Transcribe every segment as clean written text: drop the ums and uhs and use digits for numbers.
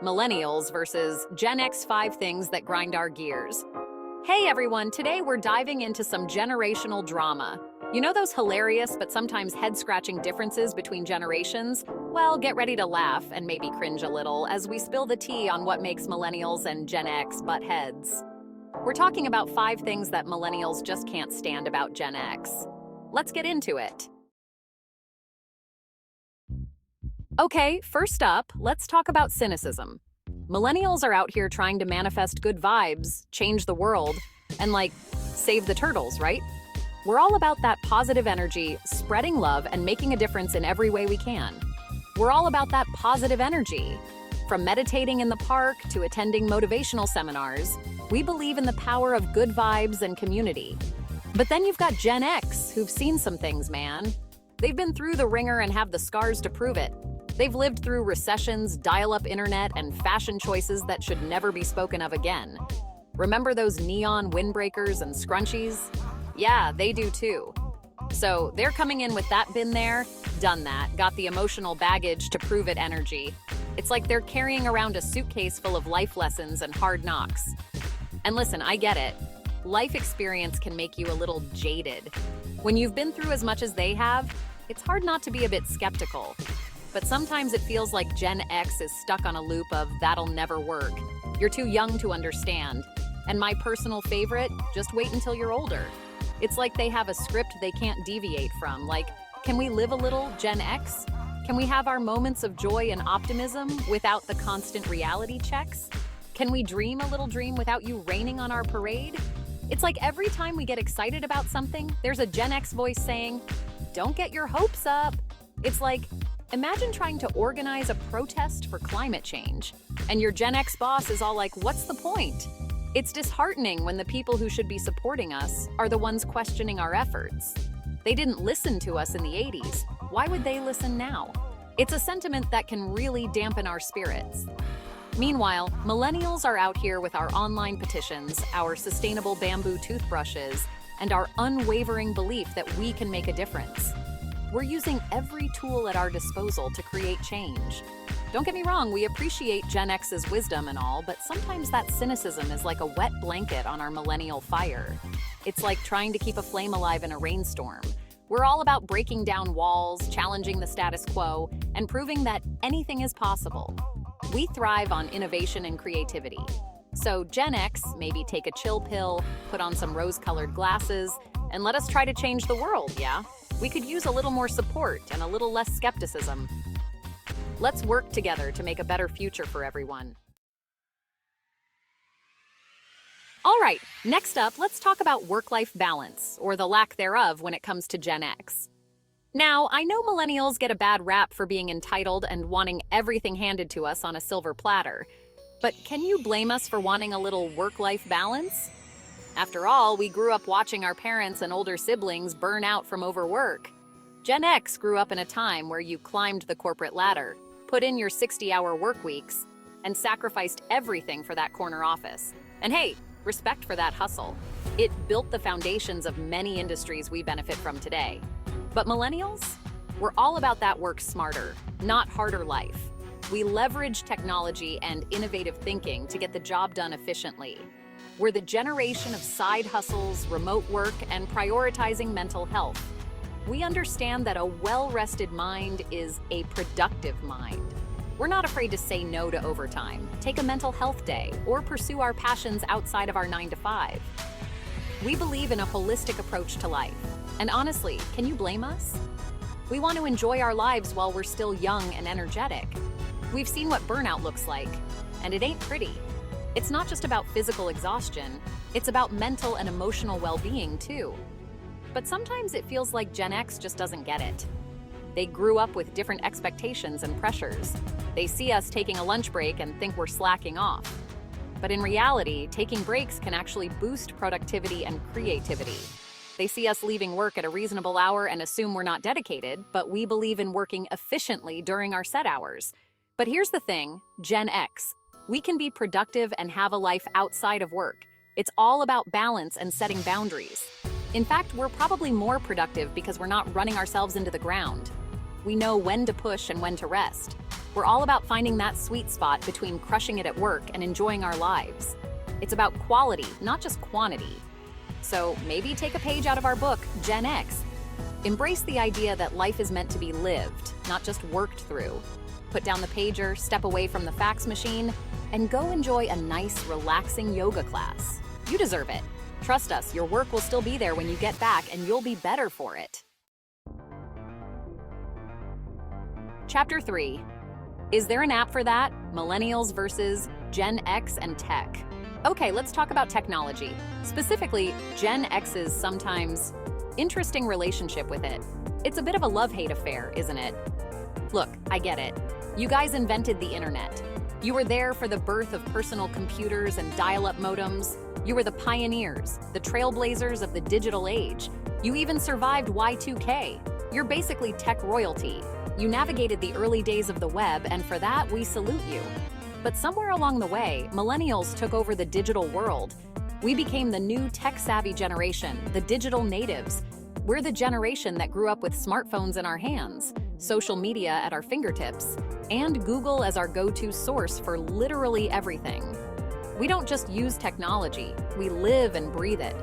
Millennials versus Gen X 5 things that grind our gears. Hey everyone, today we're diving into some generational drama. You know those hilarious but sometimes head-scratching differences between generations? Well, get ready to laugh and maybe cringe a little as we spill the tea on what makes Millennials and Gen X butt heads. We're talking about 5 things that Millennials just can't stand about Gen X. Let's get into it. Okay, first up, let's talk about cynicism. Millennials are out here trying to manifest good vibes, change the world, and save the turtles, right? We're all about that positive energy, spreading love, and making a difference in every way we can. We're all about that positive energy. From meditating in the park to attending motivational seminars, we believe in the power of good vibes and community. But then you've got Gen X, who've seen some things, man. They've been through the ringer and have the scars to prove it. They've lived through recessions, dial-up internet, and fashion choices that should never be spoken of again. Remember those neon windbreakers and scrunchies? Yeah, they do too. So they're coming in with that been there, done that, got the emotional baggage to prove it energy. It's like they're carrying around a suitcase full of life lessons and hard knocks. And listen, I get it. Life experience can make you a little jaded. When you've been through as much as they have, it's hard not to be a bit skeptical. But sometimes it feels like Gen X is stuck on a loop of "that'll never work. You're too young to understand." And my personal favorite, "just wait until you're older." It's like they have a script they can't deviate from. Can we live a little, Gen X? Can we have our moments of joy and optimism without the constant reality checks? Can we dream a little dream without you raining on our parade? It's like every time we get excited about something, there's a Gen X voice saying, "Don't get your hopes up." It's like, imagine trying to organize a protest for climate change, and your Gen X boss is all like, "What's the point?" It's disheartening when the people who should be supporting us are the ones questioning our efforts. They didn't listen to us in the 80s. Why would they listen now? It's a sentiment that can really dampen our spirits. Meanwhile, millennials are out here with our online petitions, our sustainable bamboo toothbrushes, and our unwavering belief that we can make a difference. We're using every tool at our disposal to create change. Don't get me wrong, we appreciate Gen X's wisdom and all, but sometimes that cynicism is like a wet blanket on our millennial fire. It's like trying to keep a flame alive in a rainstorm. We're all about breaking down walls, challenging the status quo, and proving that anything is possible. We thrive on innovation and creativity. So Gen X, maybe take a chill pill, put on some rose-colored glasses, and let us try to change the world, yeah? We could use a little more support and a little less skepticism. Let's work together to make a better future for everyone. All right, next up, let's talk about work-life balance, or the lack thereof when it comes to Gen X. Now, I know millennials get a bad rap for being entitled and wanting everything handed to us on a silver platter, but can you blame us for wanting a little work-life balance? After all, we grew up watching our parents and older siblings burn out from overwork. Gen X grew up in a time where you climbed the corporate ladder, put in your 60-hour work weeks, and sacrificed everything for that corner office. And hey, respect for that hustle. It built the foundations of many industries we benefit from today. But millennials? We're all about that work smarter, not harder life. We leverage technology and innovative thinking to get the job done efficiently. We're the generation of side hustles, remote work, and prioritizing mental health. We understand that a well-rested mind is a productive mind. We're not afraid to say no to overtime, take a mental health day, or pursue our passions outside of our 9 to 5. We believe in a holistic approach to life. And honestly, can you blame us? We want to enjoy our lives while we're still young and energetic. We've seen what burnout looks like, and it ain't pretty. It's not just about physical exhaustion, it's about mental and emotional well-being too. But sometimes it feels like Gen X just doesn't get it. They grew up with different expectations and pressures. They see us taking a lunch break and think we're slacking off. But in reality, taking breaks can actually boost productivity and creativity. They see us leaving work at a reasonable hour and assume we're not dedicated, but we believe in working efficiently during our set hours. But here's the thing, Gen X, we can be productive and have a life outside of work. It's all about balance and setting boundaries. In fact, we're probably more productive because we're not running ourselves into the ground. We know when to push and when to rest. We're all about finding that sweet spot between crushing it at work and enjoying our lives. It's about quality, not just quantity. So maybe take a page out of our book, Gen X. Embrace the idea that life is meant to be lived, not just worked through. Put down the pager, step away from the fax machine, and go enjoy a nice, relaxing yoga class. You deserve it. Trust us, your work will still be there when you get back, and you'll be better for it. Chapter 3. Is there an app for that? Millennials versus Gen X and tech. Okay, let's talk about technology. Specifically, Gen X's sometimes interesting relationship with it. It's a bit of a love-hate affair, isn't it? Look, I get it. You guys invented the internet. You were there for the birth of personal computers and dial-up modems. You were the pioneers, the trailblazers of the digital age. You even survived Y2K. You're basically tech royalty. You navigated the early days of the web, and for that, we salute you. But somewhere along the way, millennials took over the digital world. We became the new tech-savvy generation, the digital natives. We're the generation that grew up with smartphones in our hands, social media at our fingertips, and Google as our go-to source for literally everything. We don't just use technology, we live and breathe it.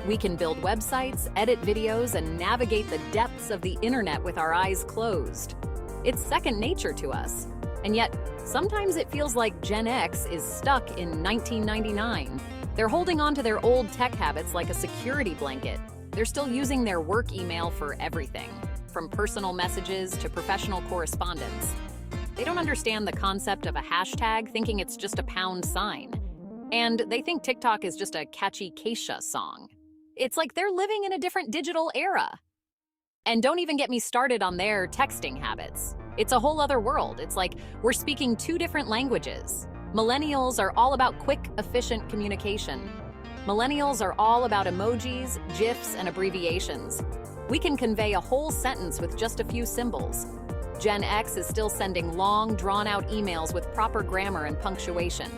We can build websites, edit videos, and navigate the depths of the internet with our eyes closed. It's second nature to us. And yet, sometimes it feels like Gen X is stuck in 1999. They're holding on to their old tech habits like a security blanket. They're still using their work email for everything, from personal messages to professional correspondence. They don't understand the concept of a hashtag, thinking it's just a pound sign. And they think TikTok is just a catchy Keisha song. It's like they're living in a different digital era. And don't even get me started on their texting habits. It's a whole other world. It's like we're speaking two different languages. Millennials are all about quick, efficient communication. Millennials are all about emojis, GIFs, and abbreviations. We can convey a whole sentence with just a few symbols. Gen X is still sending long, drawn-out emails with proper grammar and punctuation.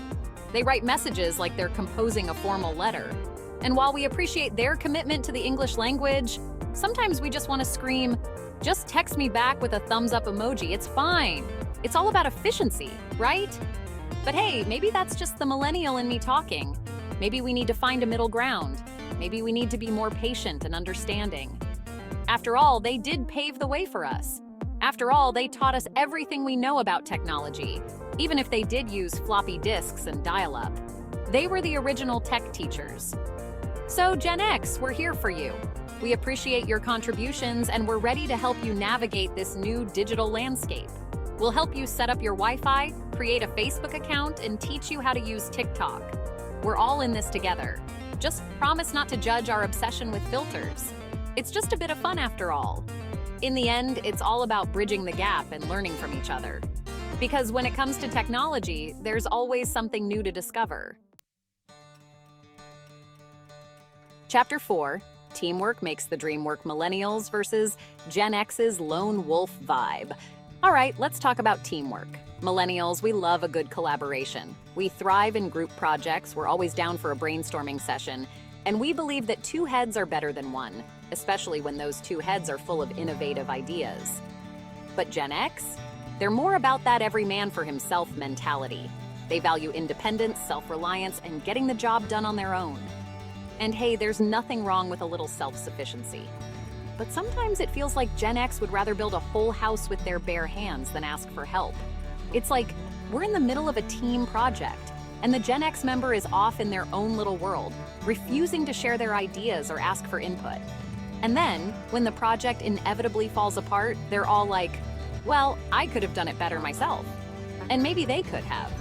They write messages like they're composing a formal letter. And while we appreciate their commitment to the English language, sometimes we just want to scream, "Just text me back with a thumbs-up emoji, it's fine." It's all about efficiency, right? But hey, maybe that's just the millennial in me talking. Maybe we need to find a middle ground. Maybe we need to be more patient and understanding. After all, they did pave the way for us. After all, they taught us everything we know about technology, even if they did use floppy disks and dial-up. They were the original tech teachers. So Gen X, we're here for you. We appreciate your contributions, and we're ready to help you navigate this new digital landscape. We'll help you set up your Wi-Fi, create a Facebook account, and teach you how to use TikTok. We're all in this together. Just promise not to judge our obsession with filters. It's just a bit of fun after all. In the end, it's all about bridging the gap and learning from each other. Because when it comes to technology, there's always something new to discover. Chapter 4. Teamwork makes the dream work. Millennials versus Gen X's lone wolf vibe. All right, let's talk about teamwork. Millennials, we love a good collaboration. We thrive in group projects, we're always down for a brainstorming session, and we believe that two heads are better than one, especially when those two heads are full of innovative ideas. But Gen X? They're more about that every man for himself mentality. They value independence, self-reliance, and getting the job done on their own. And hey, there's nothing wrong with a little self-sufficiency. But sometimes it feels like Gen X would rather build a whole house with their bare hands than ask for help. It's like we're in the middle of a team project, and the Gen X member is off in their own little world, refusing to share their ideas or ask for input. And then, when the project inevitably falls apart, they're all like, well, I could have done it better myself. And maybe they could have.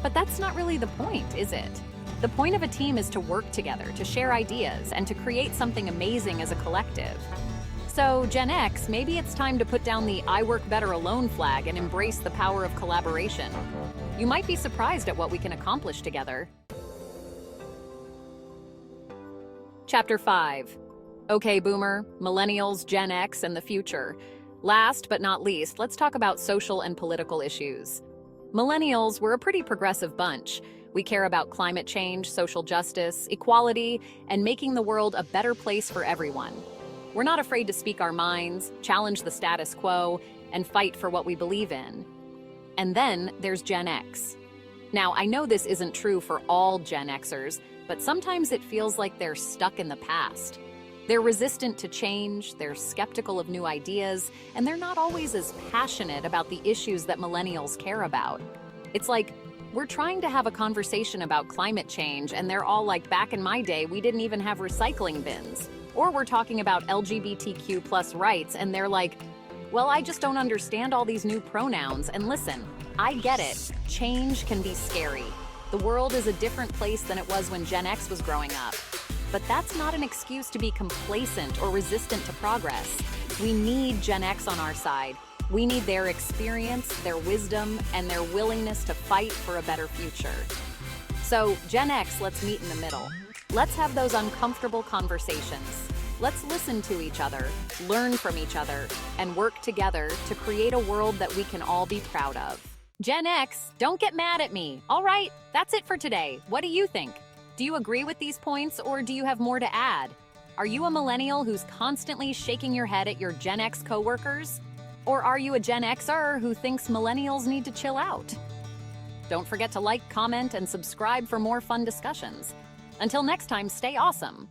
But that's not really the point, is it? The point of a team is to work together, to share ideas, and to create something amazing as a collective. So, Gen X, maybe it's time to put down the "I work better alone" flag and embrace the power of collaboration. You might be surprised at what we can accomplish together. Chapter 5. Okay, Boomer, Millennials, Gen X, and the future. Last but not least, let's talk about social and political issues. Millennials, we're a pretty progressive bunch. We care about climate change, social justice, equality, and making the world a better place for everyone. We're not afraid to speak our minds, challenge the status quo, and fight for what we believe in. And then there's Gen X. Now, I know this isn't true for all Gen Xers, but sometimes it feels like they're stuck in the past. They're resistant to change, they're skeptical of new ideas, and they're not always as passionate about the issues that millennials care about. It's like, we're trying to have a conversation about climate change, and they're all like, back in my day, we didn't even have recycling bins. Or we're talking about LGBTQ plus rights, and they're like, well, I just don't understand all these new pronouns. And listen, I get it. Change can be scary. The world is a different place than it was when Gen X was growing up. But that's not an excuse to be complacent or resistant to progress. We need Gen X on our side. We need their experience, their wisdom, and their willingness to fight for a better future. So, Gen X, let's meet in the middle. Let's have those uncomfortable conversations. Let's listen to each other, learn from each other, and work together to create a world that we can all be proud of. Gen X, don't get mad at me. All right, that's it for today. What do you think? Do you agree with these points, or do you have more to add? Are you a millennial who's constantly shaking your head at your Gen X coworkers? Or are you a Gen Xer who thinks millennials need to chill out? Don't forget to like, comment, and subscribe for more fun discussions. Until next time, stay awesome.